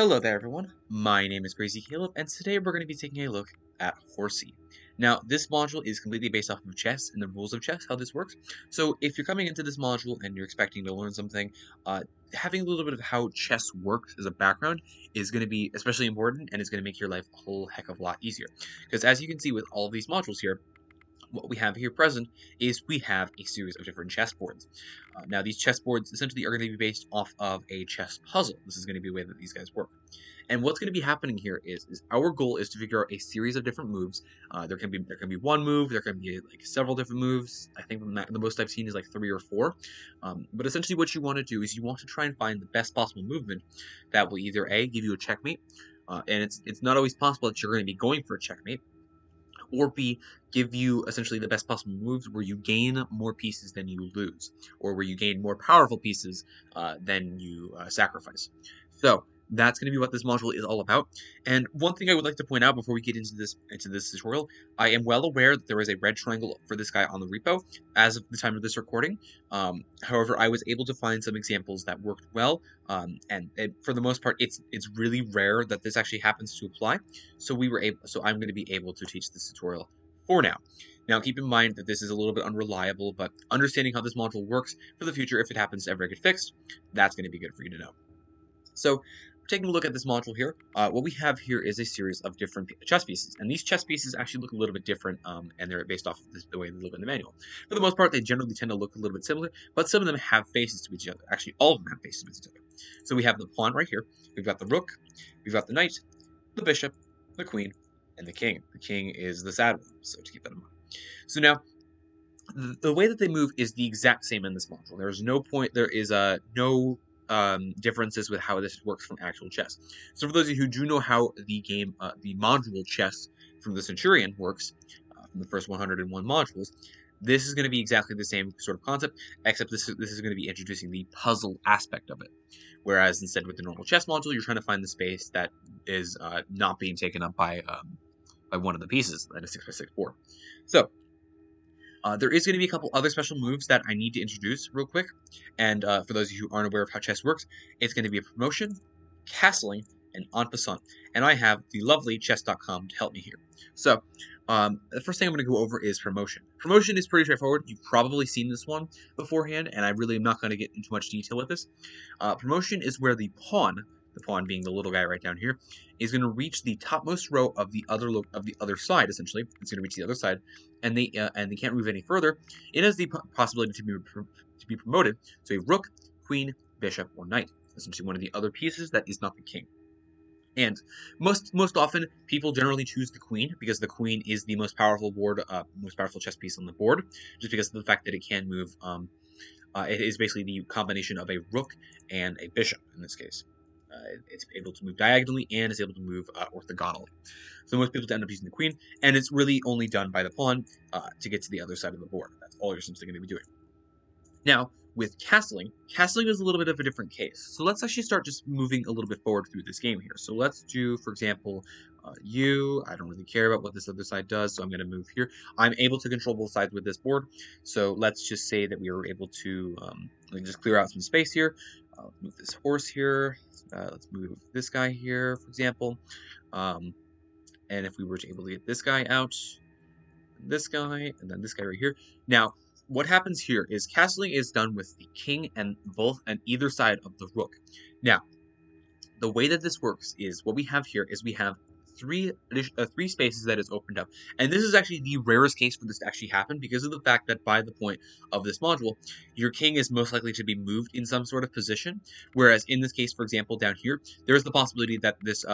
Hello there, everyone. My name is Crazy Caleb, and today we're going to be taking a look at Horsey. Now, this module is completely based off of chess and the rules of chess, how this works. So, if you're coming into this module and you're expecting to learn something, having a little bit of how chess works as a background is going to be especially important, and it's going to make your life a whole heck of a lot easier. Because as you can see with all of these modules here, what we have here present is we have a series of different chessboards. Now, these chessboards essentially are going to be based off of a chess puzzle. This is going to be the way that these guys work. And what's going to be happening here is our goal is to figure out a series of different moves. There can be one move, there can be like several different moves. I think the most I've seen is like 3 or 4. But essentially, what you want to do is you want to try and find the best possible movement that will either A, give you a checkmate, and it's not always possible that you're going to be going for a checkmate, or B, give you essentially the best possible moves where you gain more pieces than you lose, or where you gain more powerful pieces than you sacrifice. So that's going to be what this module is all about. And one thing I would like to point out before we get into this tutorial, I am well aware that there is a red triangle for this guy on the repo as of the time of this recording. However, I was able to find some examples that worked well, and for the most part, it's really rare that this actually happens to apply. So I'm going to be able to teach this tutorial for now. Now, keep in mind that this is a little bit unreliable, but understanding how this module works for the future, if it happens to ever get fixed, that's going to be good for you to know. So, taking a look at this module here, what we have here is a series of different chess pieces, and these chess pieces actually look a little bit different, and they're based off of the way they look in the manual. For the most part, they generally tend to look a little bit similar, but some of them have faces to each other. Actually, all of them have faces to each other. So we have the pawn right here, we've got the rook, we've got the knight, the bishop, the queen, and the king. The king is the sad one, so to keep that in mind. So now, the way that they move is the exact same in this module. There is no differences with how this works from actual chess. So for those of you who do know how the module chess from the Centurion works, from the first 101 modules, this is going to be exactly the same sort of concept, except this is going to be introducing the puzzle aspect of it. Whereas instead with the normal chess module, you're trying to find the space that is not being taken up by one of the pieces at a 6x6 board. So there is going to be a couple other special moves that I need to introduce real quick. And for those of you who aren't aware of how chess works, it's going to be a promotion, castling, and en passant. And I have the lovely chess.com to help me here. So the first thing I'm going to go over is promotion. Promotion is pretty straightforward. You've probably seen this one beforehand, and I really am not going to get into much detail with this. Promotion is where the pawn being the little guy right down here, is going to reach the topmost row of the other side. Essentially, it's going to reach the other side, and they can't move any further. It has the possibility to be promoted to a rook, queen, bishop, or knight. Essentially, one of the other pieces that is not the king. And most often, people generally choose the queen because the queen is the most powerful chess piece on the board, just because of the fact that it can move. It is basically the combination of a rook and a bishop in this case. It's able to move diagonally and is able to move orthogonally. So most people end up using the queen, and it's really only done by the pawn to get to the other side of the board. That's all you're simply going to be doing. Now, with castling is a little bit of a different case. So let's actually start just moving a little bit forward through this game here. So let's do, for example, I don't really care about what this other side does, so I'm going to move here. I'm able to control both sides with this board, so let's just say that we were able to just clear out some space here. Move this horse here. Let's move this guy here, for example. And if we were able to get this guy out, this guy, and then this guy right here. Now, what happens here is castling is done with the king and either side of the rook. Now, the way that this works is what we have here is we have three spaces that is opened up, and this is actually the rarest case for this to actually happen because of the fact that by the point of this module, your king is most likely to be moved in some sort of position. Whereas in this case, for example, down here, there is the possibility that this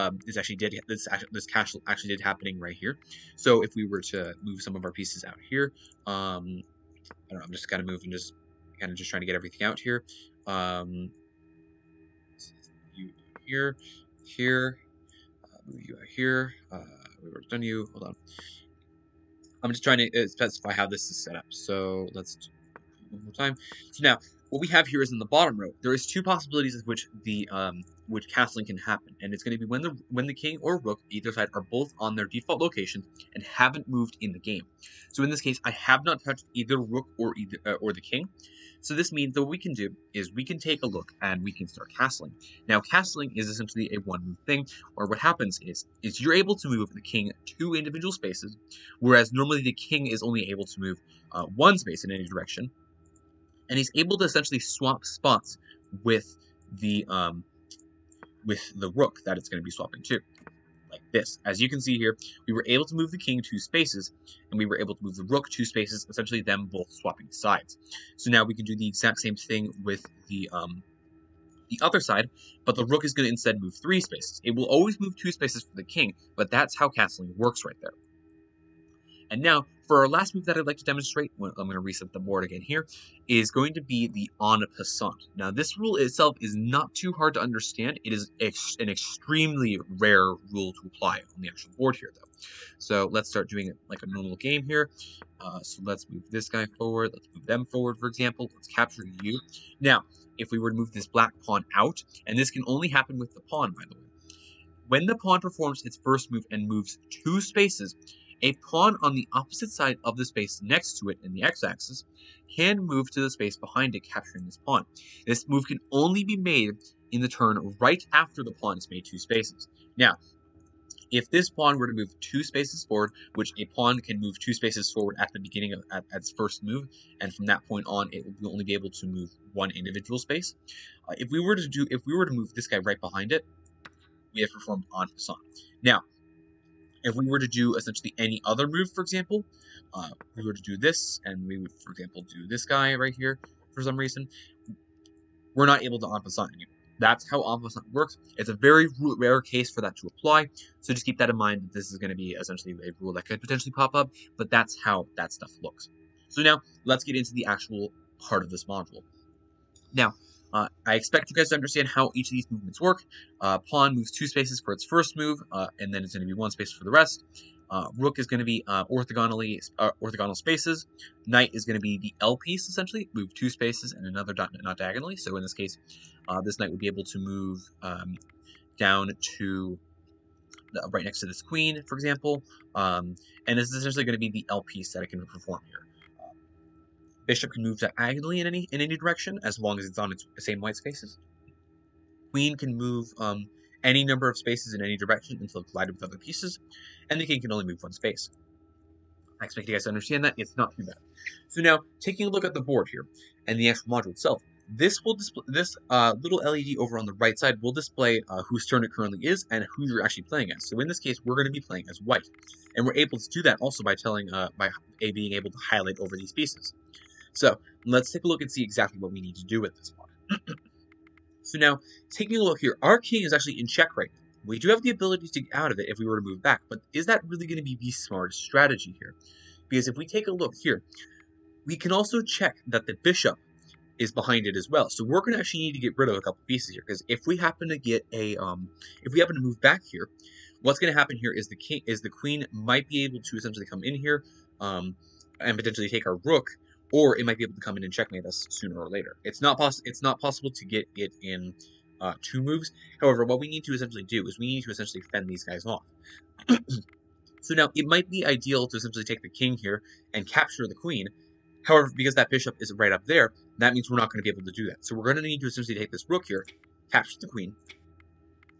castle actually did happening right here. So if we were to move some of our pieces out here, I don't know, I'm just kind of moving, just trying to get everything out here. You here. Move you out here. We've already done you. Hold on. I'm just trying to specify how this is set up. So let's do it one more time. So now, what we have here is in the bottom row, there is two possibilities of which the which castling can happen, and it's going to be when the king or rook either side are both on their default locations and haven't moved in the game. So in this case, I have not touched either rook or the king. So this means that what we can do is we can take a look and we can start castling. Now, castling is essentially a one-move thing, where what happens is you're able to move the king 2 individual spaces, whereas normally the king is only able to move 1 space in any direction, and he's able to essentially swap spots with the rook that it's going to be swapping to, like this. As you can see here, we were able to move the king 2 spaces, and we were able to move the rook 2 spaces, essentially them both swapping sides. So now we can do the exact same thing with the other side, but the rook is going to instead move 3 spaces. It will always move 2 spaces for the king, but that's how castling works right there. And now, for our last move that I'd like to demonstrate, I'm going to reset the board again here, is going to be the en passant. Now, this rule itself is not too hard to understand. It is an extremely rare rule to apply on the actual board here, though. So let's start doing it like a normal game here. So let's move this guy forward. Let's move them forward, for example. Let's capture you. Now, if we were to move this black pawn out, and this can only happen with the pawn, by the way. When the pawn performs its first move and moves 2 spaces, a pawn on the opposite side of the space next to it in the x-axis can move to the space behind it, capturing this pawn. This move can only be made in the turn right after the pawn has made 2 spaces. Now, if this pawn were to move 2 spaces forward, which a pawn can move 2 spaces forward at the beginning of at its first move, and from that point on, it will only be able to move 1 individual space. If we were to move this guy right behind it, we have performed en passant. Now, if we were to do essentially any other move, for example, we were to do this, and we would, for example, do this guy right here for some reason, we're not able to en passant anymore. That's how en passant works. It's a very rare case for that to apply, so just keep that in mind that this is going to be essentially a rule that could potentially pop up, but that's how that stuff looks. So now, let's get into the actual part of this module. Now, I expect you guys to understand how each of these movements work. Pawn moves 2 spaces for its first move, and then it's going to be 1 space for the rest. Rook is going to be orthogonal spaces. Knight is going to be the L piece, essentially, move 2 spaces and another not diagonally. So in this case, this knight would be able to move down to right next to this queen, for example. And this is essentially going to be the L piece that it can perform here. Bishop can move diagonally in any direction, as long as it's on its same white spaces. Queen can move any number of spaces in any direction until collided with other pieces, and the king can only move 1 space. I expect you guys to understand that. It's not too bad. So now, taking a look at the board here, and the actual module itself, this will display this little LED over on the right side will display whose turn it currently is and who you're actually playing as. So in this case, we're going to be playing as white, and we're able to do that also by being able to highlight over these pieces. So let's take a look and see exactly what we need to do with this one. So now, taking a look here, our king is actually in check right now. We do have the ability to get out of it if we were to move back, but is that really going to be the smartest strategy here? Because if we take a look here, we can also check that the bishop is behind it as well. So we're going to actually need to get rid of a couple pieces here, because if we happen to get if we happen to move back here, what's going to happen here is the queen might be able to essentially come in here and potentially take our rook, or it might be able to come in and checkmate us sooner or later. It's not possible to get it in 2 moves. However, what we need to essentially do is we need to essentially fend these guys off. So now, it might be ideal to essentially take the king here and capture the queen. However, because that bishop is right up there, that means we're not going to be able to do that. So we're going to need to essentially take this rook here, capture the queen.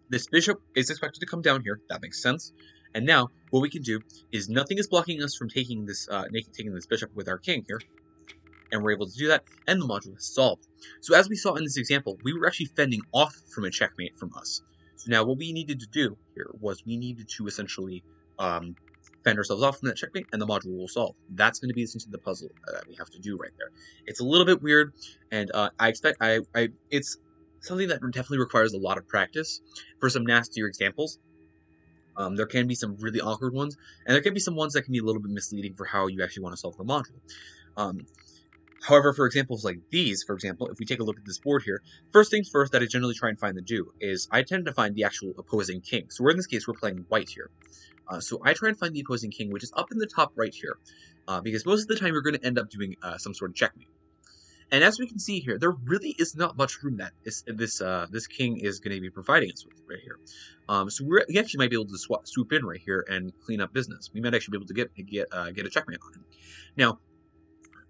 This bishop is expected to come down here. That makes sense. And now, what we can do is nothing is blocking us from taking this bishop with our king here. And we're able to do that, and the module is solved. So as we saw in this example, we were actually fending off from a checkmate from us. So now what we needed to do here was we needed to essentially fend ourselves off from that checkmate, and the module will solve. That's going to be essentially the puzzle that we have to do right there. It's a little bit weird, and I expect it's something that definitely requires a lot of practice. For some nastier examples, there can be some really awkward ones, and there can be some ones that can be a little bit misleading for how you actually want to solve the module. However, for examples like these, for example, if we take a look at this board here, first things first that I generally try and find is I tend to find the actual opposing king. So in this case, we're playing white here. So I try and find the opposing king, which is up in the top right here, because most of the time you're going to end up doing some sort of checkmate. And as we can see here, there really is not much room that this king is going to be providing us with right here. So we actually might be able to swoop in right here and clean up business. We might actually be able to get a checkmate on him. Now,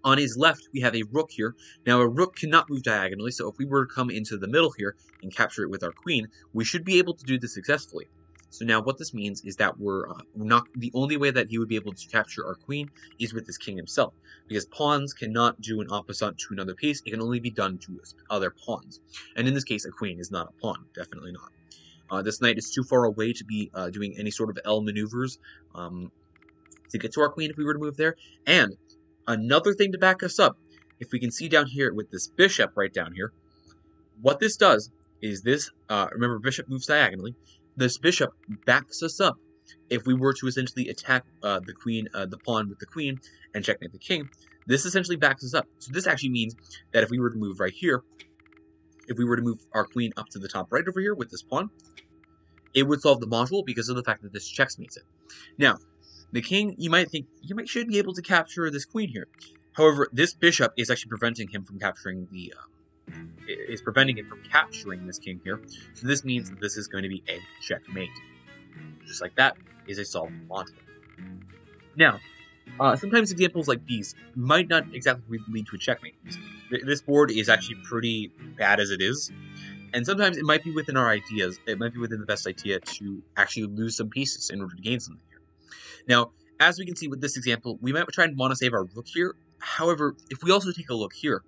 on his left, we have a rook here. Now, a rook cannot move diagonally, so if we were to come into the middle here and capture it with our queen, we should be able to do this successfully. So now what this means is that we're not the only way that he would be able to capture our queen is with this king himself, because pawns cannot do an opposite to another piece. It can only be done to other pawns, and in this case, a queen is not a pawn, definitely not. This knight is too far away to be doing any sort of L maneuvers to get to our queen if we were to move there. And another thing to back us up, if we can see down here with this bishop right down here, what this does is this, remember bishop moves diagonally, this bishop backs us up if we were to essentially attack the queen, the pawn with the queen and checkmate the king. This essentially backs us up. So this actually means that if we were to move right here, if we were to move our queen up to the top right over here with this pawn, it would solve the module because of the fact that this checkmates it. Now, the king, you might think, should be able to capture this queen here. However, this bishop is actually preventing him from capturing this king here. So this means that this is going to be a checkmate. Just like that is a solved module. Now, sometimes examples like these might not exactly lead to a checkmate. This board is actually pretty bad as it is. And sometimes it might be within our ideas, it might be within the best idea to actually lose some pieces in order to gain something here. Now, as we can see with this example, we might try and want to save our rook here. However, if we also take a look here,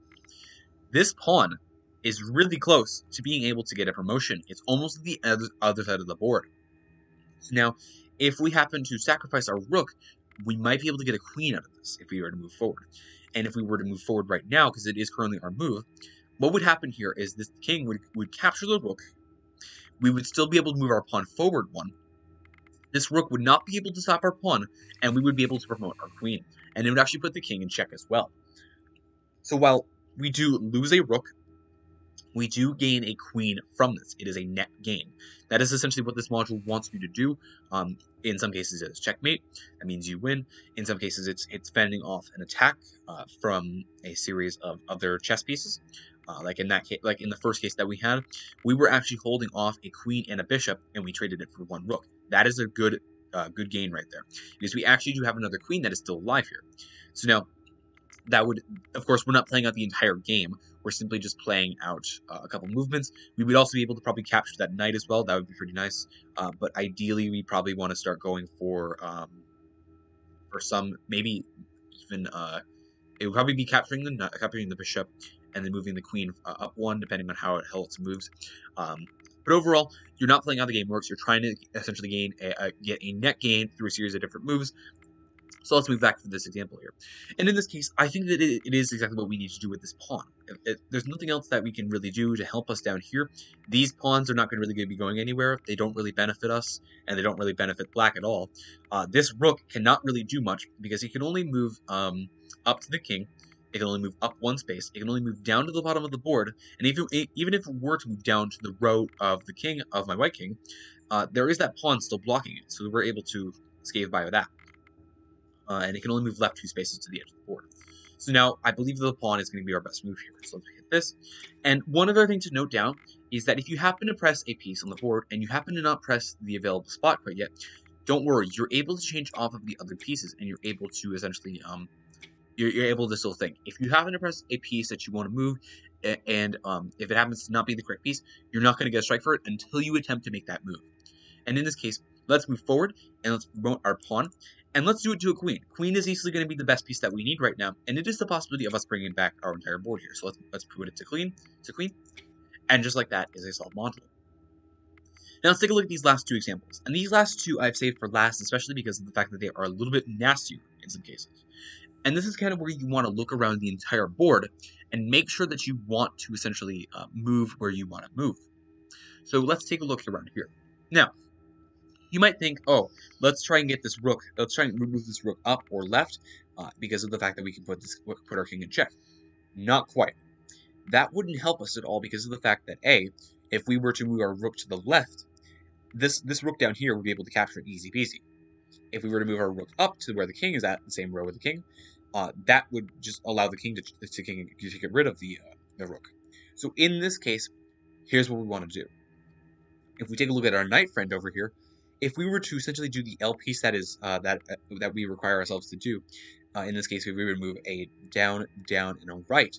this pawn is really close to being able to get a promotion. It's almost the other side of the board. So now, if we happen to sacrifice our rook, we might be able to get a queen out of this if we were to move forward. And if we were to move forward right now, because it is currently our move, what would happen here is this king would capture the rook. We would still be able to move our pawn forward one. This rook would not be able to stop our pawn, and we would be able to promote our queen. And it would actually put the king in check as well. So while we do lose a rook, we do gain a queen from this. It is a net gain. That is essentially what this module wants you to do. In some cases, it's checkmate. That means you win. In some cases, it's fending off an attack from a series of other chess pieces. Like in that case, like in the first case that we had, we were actually holding off a queen and a bishop, and we traded it for one rook. That is a good gain right there, because we actually do have another queen that is still alive here. So now, that would, of course, we're not playing out the entire game. We're simply just playing out a couple movements. We would also be able to probably capture that knight as well. That would be pretty nice. But ideally, we probably want to start going for some, maybe even, it would probably be capturing the bishop and then moving the queen up one, depending on how it moves. But overall, you're not playing how the game works. You're trying to essentially get a net gain through a series of different moves. So let's move back to this example here. And in this case, I think that it is exactly what we need to do with this pawn. There's nothing else that we can really do to help us down here. These pawns are not going to be going anywhere. They don't really benefit us, and they don't really benefit black at all. This rook cannot really do much, because he can only move up to the king. It can only move up one space. It can only move down to the bottom of the board. And even if it were to move down to the row of the king, of my white king, there is that pawn still blocking it. So we're able to scave by with that. And it can only move left 2 spaces to the edge of the board. So now, I believe the pawn is going to be our best move here. So let's hit this. And one other thing to note down is that if you happen to press a piece on the board, and you happen to not press the available spot quite yet, don't worry. You're able to change off of the other pieces, and you're able to essentially, you're able to still think. If you happen to press a piece that you want to move, and if it happens to not be the correct piece, you're not going to get a strike for it until you attempt to make that move. And in this case, let's move forward, and let's promote our pawn. And let's do it to a queen. Queen is easily going to be the best piece that we need right now, and it is the possibility of us bringing back our entire board here. So let's put it to queen, and just like that is a solved module. Now let's take a look at these last two examples. And these last two I've saved for last, especially because of the fact that they are a little bit nastier in some cases. And this is kind of where you want to look around the entire board and make sure that you want to essentially move where you want to move. So let's take a look around here. Now, you might think, oh, let's try and get this rook. Let's try and move this rook up or left because of the fact that we can put our king in check. Not quite. That wouldn't help us at all because of the fact that if we were to move our rook to the left, this rook down here would be able to capture it easy peasy. If we were to move our rook up to where the king is at, the same row with the king, that would just allow the king to get rid of the rook. So in this case, here's what we want to do. If we take a look at our knight friend over here, if we were to essentially do the L piece that is that we require ourselves to do, in this case, if we would move a down, down, and a right.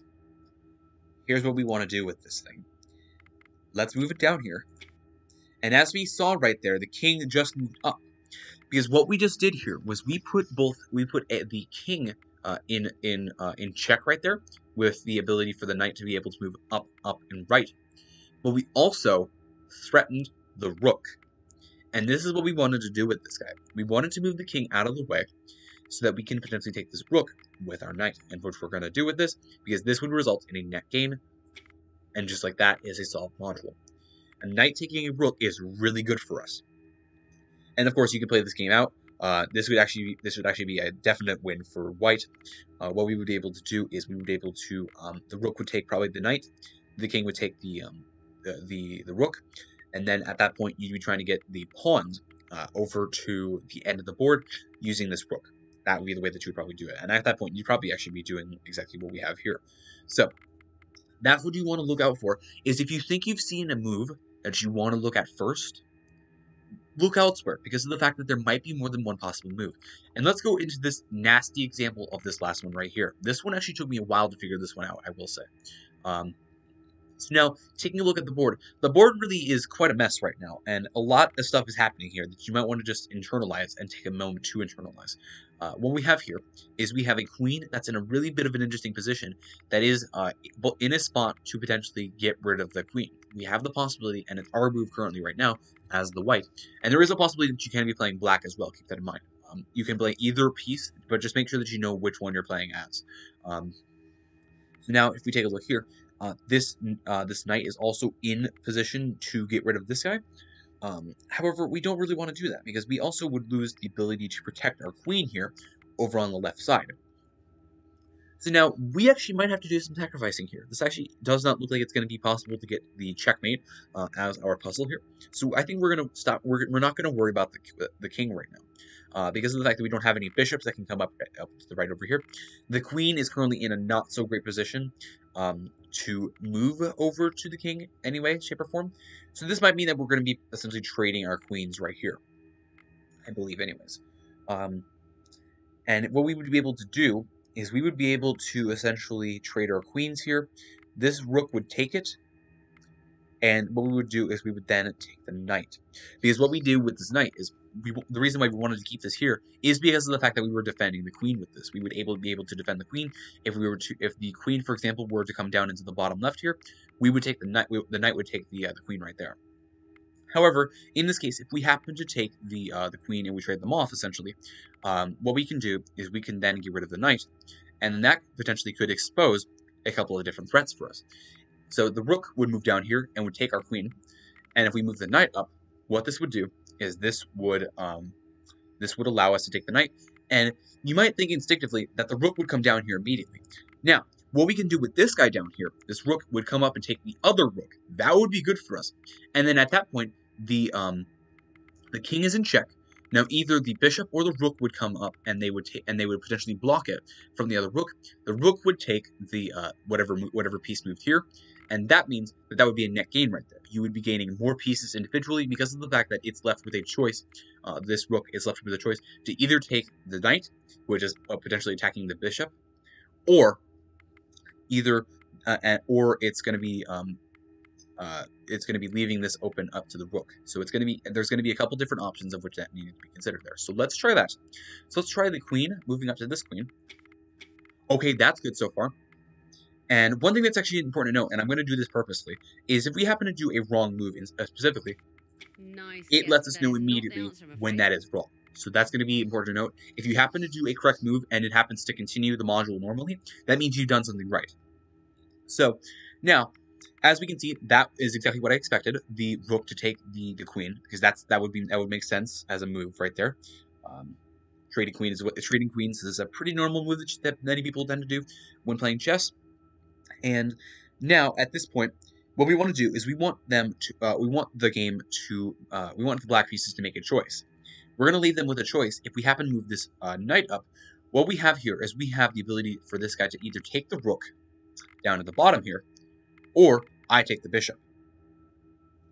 Here's what we want to do with this thing. Let's move it down here. And as we saw right there, the king just moved up. Because what we just did here was we put the king in check right there, with the ability for the knight to be able to move up, up, and right. But we also threatened the rook. And this is what we wanted to do with this guy. We wanted to move the king out of the way so that we can potentially take this rook with our knight. And what we're going to do with this, because this would result in a net gain, and just like that is a solved module. A knight taking a rook is really good for us. And of course, you can play this game out. This would actually be a definite win for white. What we would be able to do is we would be able to the rook would take probably the knight, the king would take the rook, and then at that point you'd be trying to get the pawns over to the end of the board using this rook. That would be the way that you would probably do it. And at that point, you'd probably actually be doing exactly what we have here. So that's what you want to look out for. Is if you think you've seen a move that you want to look at first, look elsewhere, because of the fact that there might be more than one possible move. And let's go into this nasty example of this last one right here. This one actually took me a while to figure this one out, I will say. So now, taking a look at the board really is quite a mess right now, and a lot of stuff is happening here that you might want to just internalize and take a moment to internalize. What we have here is we have a queen that's in a really bit of an interesting position that is in a spot to potentially get rid of the queen. We have the possibility, and it's our move currently right now as the white, and there is a possibility that you can be playing black as well, keep that in mind. You can play either piece, but just make sure that you know which one you're playing as. So now, if we take a look here, this knight is also in position to get rid of this guy. However, we don't really want to do that because we also would lose the ability to protect our queen here over on the left side. So now, we actually might have to do some sacrificing here. This actually does not look like it's going to be possible to get the checkmate as our puzzle here. So I think we're going to stop. We're not going to worry about the king right now. Because of the fact that we don't have any bishops that can come up to the right over here. The queen is currently in a not so great position to move over to the king anyway, shape or form. So this might mean that we're going to be essentially trading our queens right here, I believe anyways. And what we would be able to do is we would be able to essentially trade our queens here. This rook would take it. And what we would do is we would then take the knight. Because what we do with this knight is, the reason why we wanted to keep this here is because of the fact that we were defending the queen with this. We would be able to defend the queen. If the queen, for example, were to come down into the bottom left here, we would take the knight. The knight would take the queen right there. However, in this case, if we happen to take the queen and we trade them off, essentially, what we can do is we can then get rid of the knight, and then that potentially could expose a couple of different threats for us. So the rook would move down here and would take our queen, and if we move the knight up, what this would do is this would allow us to take the knight, and you might think instinctively that the rook would come down here immediately. Now, what we can do with this guy down here, this rook would come up and take the other rook. That would be good for us. And then at that point, the king is in check. Now, either the bishop or the rook would come up, and they would potentially block it from the other rook. The rook would take the whatever piece moved here, and that means that would be a net gain right there. You would be gaining more pieces individually because of the fact that it's left with a choice. This rook is left with a choice to either take the knight, which is potentially attacking the bishop, or it's going to be leaving this open up to the rook. So there's going to be a couple different options of which that needed to be considered there. So let's try that. So let's try the queen, moving up to this queen. Okay, that's good so far. And one thing that's actually important to note, and I'm going to do this purposely, is if we happen to do a wrong move specifically, it lets us know immediately when that is wrong. So that's going to be important to note. If you happen to do a correct move and it happens to continue the module normally, that means you've done something right. So now, as we can see, that is exactly what I expected, the rook to take the queen, because that would make sense as a move right there. Trading queens is a pretty normal move that many people tend to do when playing chess. And now at this point, what we want to do is we want the black pieces to make a choice. We're going to leave them with a choice. If we happen to move this knight up, What we have here is we have the ability for this guy to either take the rook down at the bottom here, or I take the bishop.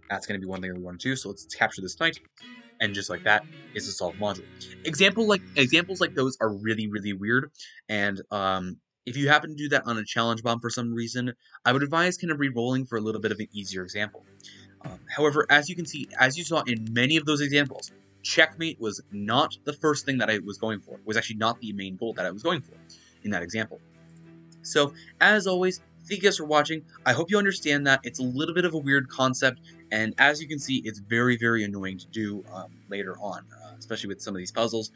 That's going to be one thing we want to do, so let's capture this knight, and just like that is a solved module. Examples like those are really, really weird, and if you happen to do that on a challenge bomb for some reason, I would advise kind of re-rolling for a little bit of an easier example. However, as you can see, as you saw in many of those examples, checkmate was not the first thing that I was going for. It was actually not the main goal that I was going for in that example. So, as always, thank you guys for watching. I hope you understand that it's a little bit of a weird concept, and as you can see, it's very, very annoying to do later on, especially with some of these puzzles.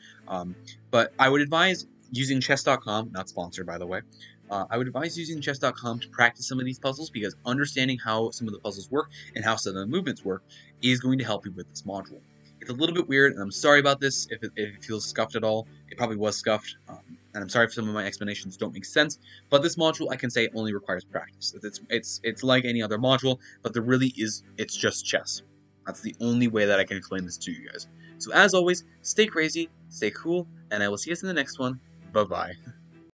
But I would advise using chess.com, not sponsored by the way. I would advise using chess.com to practice some of these puzzles, because understanding how some of the puzzles work and how some of the movements work is going to help you with this module. It's a little bit weird, and I'm sorry about this if it feels scuffed at all. It probably was scuffed, and I'm sorry if some of my explanations don't make sense, but this module, I can say, only requires practice. It's like any other module, but there really is, it's just chess. That's the only way that I can explain this to you guys. So as always, stay crazy, stay cool, and I will see you guys in the next one. Bye-bye.